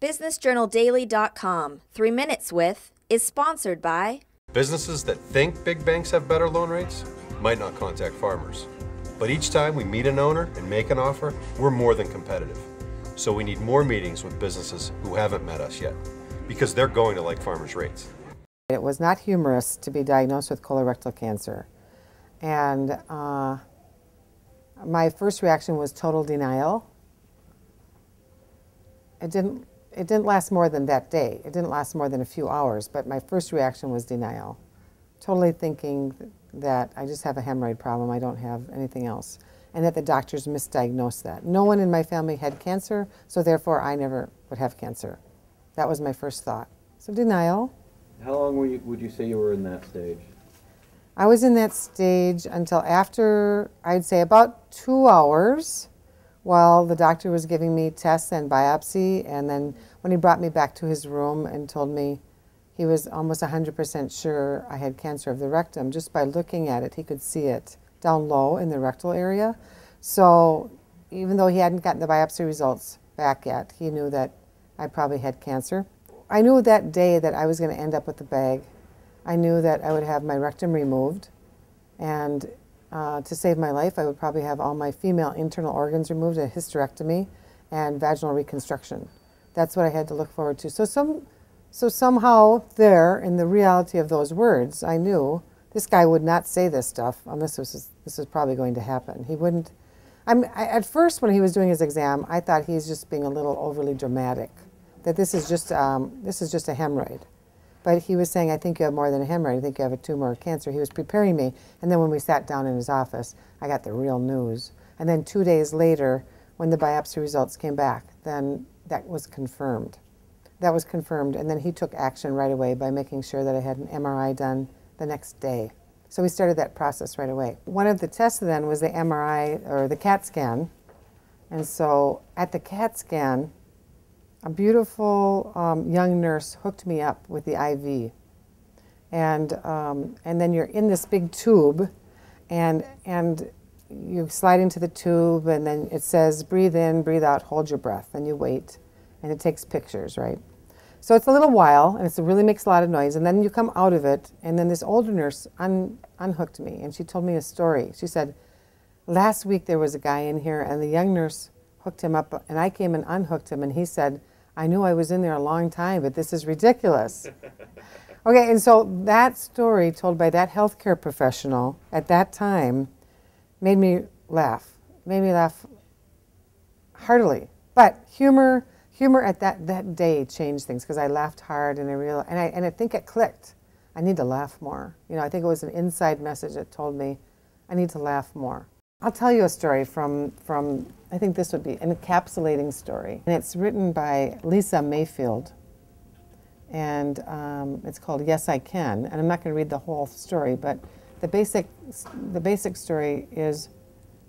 BusinessJournalDaily.com 3 Minutes With is sponsored by Businesses that think big banks have better loan rates might not contact farmers. But each time we meet an owner and make an offer, we're more than competitive. So we need more meetings with businesses who haven't met us yet, because they're going to like farmers' rates. It was not humorous to be diagnosed with colorectal cancer. And my first reaction was total denial. It didn't last more than that day. It didn't last more than a few hours, but my first reaction was denial. Totally thinking that I just have a hemorrhoid problem, I don't have anything else. And that the doctors misdiagnosed that. No one in my family had cancer, so therefore I never would have cancer. That was my first thought. So denial. How long would you say you were in that stage? I was in that stage until after, I'd say about 2 hours, while the doctor was giving me tests and biopsy, and then when he brought me back to his room and told me he was almost 100% sure I had cancer of the rectum, just by looking at it, he could see it down low in the rectal area. So even though he hadn't gotten the biopsy results back yet, he knew that I probably had cancer. I knew that day that I was going to end up with a bag. I knew that I would have my rectum removed, and to save my life, I would probably have all my female internal organs removed, a hysterectomy, and vaginal reconstruction. That's what I had to look forward to. So somehow there, in the reality of those words, I knew this guy would not say this stuff unless this was probably going to happen. He wouldn't. At first, when he was doing his exam, I thought he's just being a little overly dramatic, that this is just a hemorrhoid. But he was saying, I think you have more than a hemorrhoid. I think you have a tumor or cancer. He was preparing me. And then when we sat down in his office, I got the real news. And then 2 days later, when the biopsy results came back, then that was confirmed. That was confirmed. And then he took action right away by making sure that I had an MRI done the next day. So we started that process right away. One of the tests then was the MRI, or the CAT scan. And so at the CAT scan, a beautiful young nurse hooked me up with the IV, and then you're in this big tube, and you slide into the tube, and then it says breathe in, breathe out, hold your breath, and you wait, and it takes pictures, right? So it's a little while, and it really makes a lot of noise, and then you come out of it, and then this older nurse unhooked me, and she told me a story. She said, last week there was a guy in here, and the young nurse hooked him up, and I came and unhooked him, and he said, I knew I was in there a long time, but this is ridiculous. Okay, and so that story told by that healthcare professional at that time made me laugh heartily. But humor at that day changed things, because I laughed hard, and I realized, and I think it clicked. I need to laugh more. You know, I think it was an inside message that told me I need to laugh more. I'll tell you a story from I think this would be an encapsulating story. And it's written by Lisa Mayfield. And it's called Yes, I Can. And I'm not going to read the whole story, but the basic story is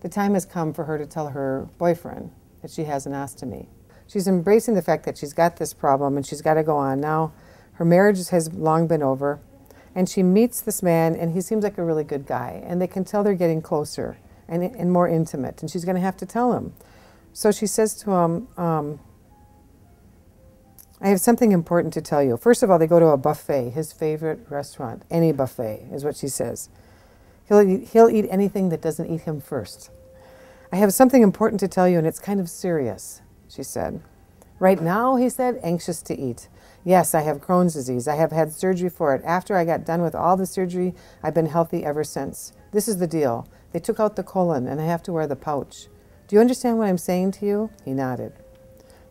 the time has come for her to tell her boyfriend that she has an ostomy. She's embracing the fact that she's got this problem and she's got to go on. Now, her marriage has long been over. And she meets this man, and he seems like a really good guy. And they can tell they're getting closer and more intimate, and she's going to have to tell him. So she says to him, I have something important to tell you. First of all, they go to a buffet, his favorite restaurant. Any buffet is what she says. He'll eat anything that doesn't eat him first. I have something important to tell you, and it's kind of serious, she said. Right now, he said, anxious to eat. Yes, I have Crohn's disease. I have had surgery for it. After I got done with all the surgery, I've been healthy ever since. This is the deal. They took out the colon, and I have to wear the pouch. Do you understand what I'm saying to you? He nodded.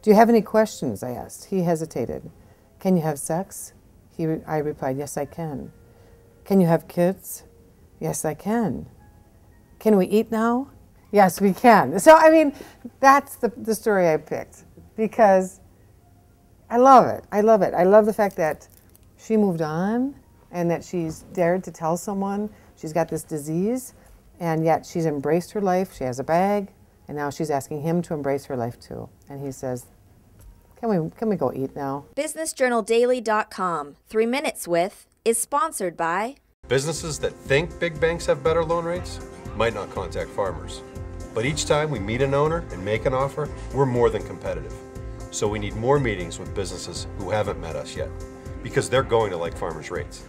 Do you have any questions? I asked. He hesitated. Can you have sex? I replied, yes, I can. Can you have kids? Yes, I can. Can we eat now? Yes, we can. So, I mean, that's the story I picked, because I love it. I love it. I love the fact that she moved on, and that she's dared to tell someone she's got this disease, and yet she's embraced her life. She has a bag, and now she's asking him to embrace her life too. And he says, can we go eat now? BusinessJournalDaily.com 3 Minutes With is sponsored by Businesses that think big banks have better loan rates might not contact farmers. But each time we meet an owner and make an offer, we're more than competitive. So we need more meetings with businesses who haven't met us yet, because they're going to like farmers' rates.